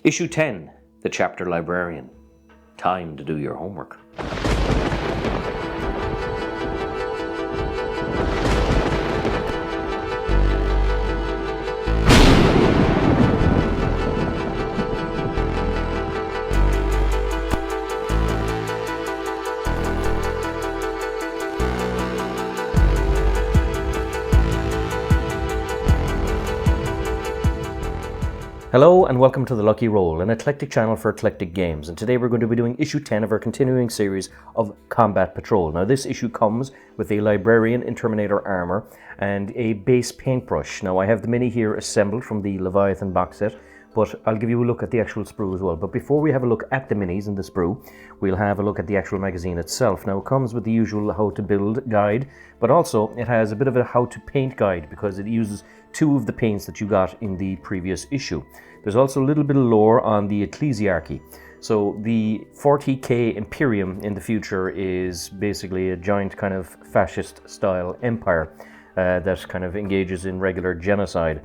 Issue 10, The Chapter Librarian. Time to do your homework. Hello and welcome to The Lucky Roll, an eclectic channel for eclectic games, and today we're going to be doing issue 10 of our continuing series of Combat Patrol. Now this issue comes with a Librarian in Terminator armor and a base paintbrush. Now I have the mini here assembled from the Leviathan box set, but I'll give you a look at the actual sprue as well. But before we have a look at the minis and the sprue, we'll have a look at the actual magazine itself. Now it comes with the usual how to build guide, but also it has a bit of a how to paint guide because it uses two of the paints that you got in the previous issue. There's also a little bit of lore on the ecclesiarchy. So the 40k Imperium in the future is basically a giant kind of fascist style empire that kind of engages in regular genocide.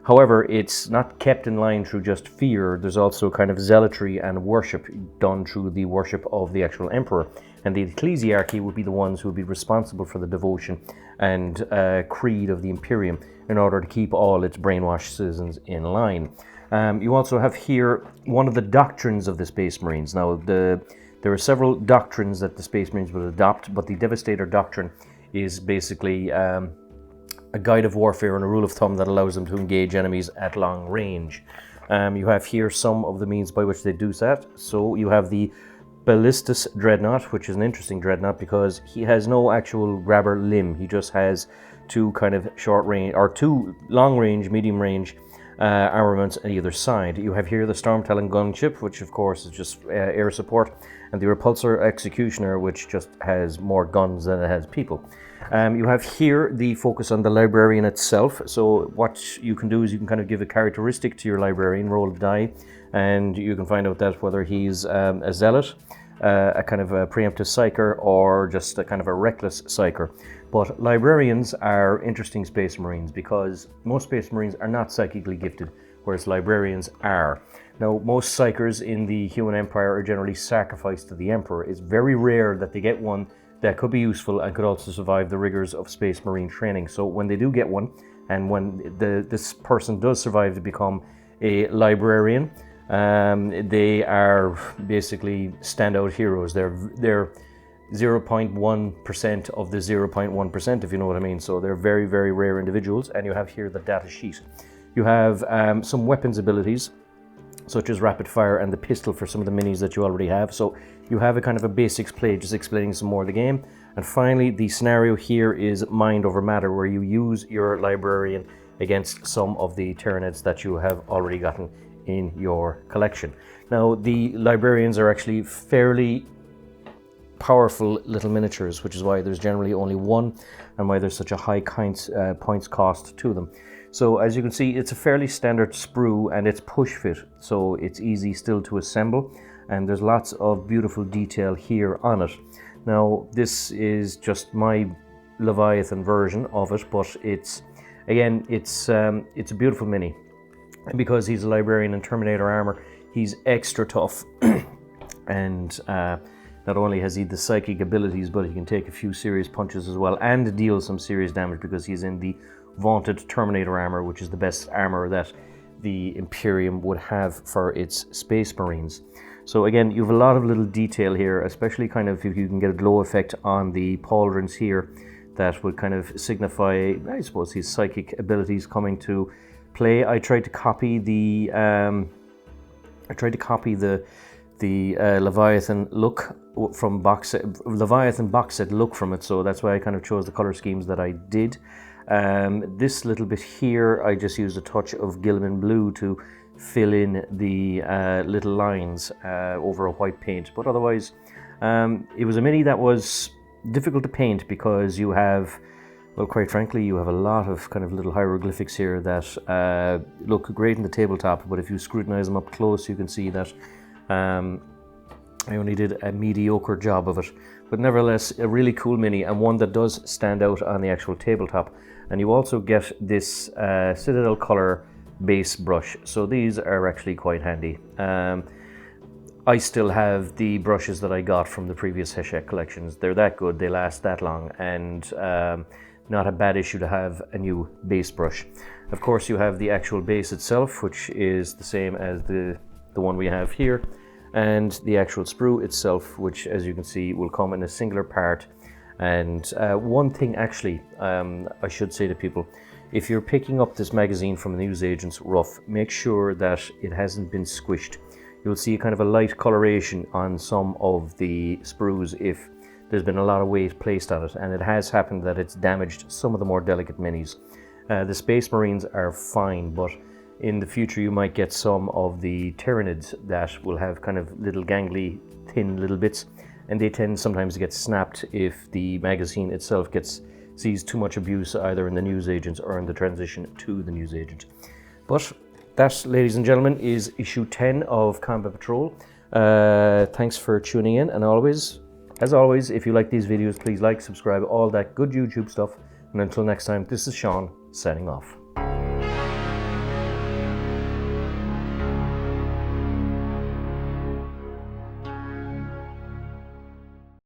However, it's not kept in line through just fear. There's also kind of zealotry and worship done through the worship of the actual emperor. And the ecclesiarchy would be the ones who would be responsible for the devotion and creed of the Imperium in order to keep all its brainwashed citizens in line. You also have here one of the doctrines of the Space Marines. Now, there are several doctrines that the Space Marines will adopt, but the Devastator Doctrine is basically a guide of warfare and a rule of thumb that allows them to engage enemies at long range. You have here some of the means by which they do that. So you have the Ballistus Dreadnought, which is an interesting dreadnought because he has no actual grabber limb. He just has two kind of short range, or two long range, medium range armaments on either side. You have here the Stormtelling gunship, which of course is just air support, and the Repulsor Executioner, which just has more guns than it has people. You have here the focus on the Librarian itself. So what you can do is you can kind of give a characteristic to your Librarian, roll a die, and you can find out that whether he's a zealot, a kind of a preemptive psyker, or just a kind of a reckless psyker. But Librarians are interesting Space Marines because most Space Marines are not psychically gifted, whereas Librarians are. Now, most psychers in the human empire are generally sacrificed to the Emperor. It's very rare that they get one that could be useful and could also survive the rigors of Space Marine training. So when they do get one, and when this person does survive to become a Librarian, they are basically standout heroes. They're 0.1% of the 0.1%, if you know what I mean. So they're very, very rare individuals. And you have here the data sheet. You have some weapons abilities, such as rapid fire and the pistol for some of the minis that you already have. So you have a kind of a basics play, just explaining some more of the game. And finally, the scenario here is mind over matter, where you use your Librarian against some of the Tyranids that you have already gotten in your collection. Now, the Librarians are actually fairly powerful little miniatures, which is why there's generally only one and why there's such a high points cost to them. So as you can see, it's a fairly standard sprue and it's push fit, so it's easy still to assemble, and there's lots of beautiful detail here on it. Now this is just my Leviathan version of it, but it's a beautiful mini. And because he's a Librarian in Terminator armor, he's extra tough and not only has he the psychic abilities, but he can take a few serious punches as well and deal some serious damage because he's in the vaunted Terminator armor, which is the best armor that the Imperium would have for its Space Marines. So again, you have a lot of little detail here, especially kind of if you can get a glow effect on the pauldrons here that would kind of signify, I suppose, his psychic abilities coming to play. I tried to copy the Leviathan look from Leviathan box set look from it, so that's why I kind of chose the color schemes that I did. This little bit here, I just used a touch of Gilman blue to fill in the little lines over a white paint, but otherwise it was a mini that was difficult to paint because you have, well, quite frankly, you have a lot of kind of little hieroglyphics here that look great in the tabletop, but if you scrutinize them up close, you can see that I only did a mediocre job of it. But nevertheless, a really cool mini, and one that does stand out on the actual tabletop. And you also get this Citadel color base brush. So these are actually quite handy. I still have the brushes that I got from the previous Hachette collections. They're that good, they last that long, and not a bad issue to have a new base brush. Of course, you have the actual base itself, which is the same as the one we have here, and the actual sprue itself, which, as you can see, will come in a singular part. And one thing actually I should say to people, if you're picking up this magazine from a newsagent's rough, make sure that it hasn't been squished. You'll see kind of a light coloration on some of the sprues if there's been a lot of weight placed on it, and it has happened that it's damaged some of the more delicate minis. The Space Marines are fine, but in the future you might get some of the Tyranids that will have kind of little gangly, thin little bits, and they tend sometimes to get snapped if the magazine itself sees too much abuse either in the newsagents or in the transition to the newsagent. But that, ladies and gentlemen, is issue 10 of Combat Patrol. Thanks for tuning in, and as always, if you like these videos, please like, subscribe, all that good YouTube stuff. And until next time, this is Sean, signing off.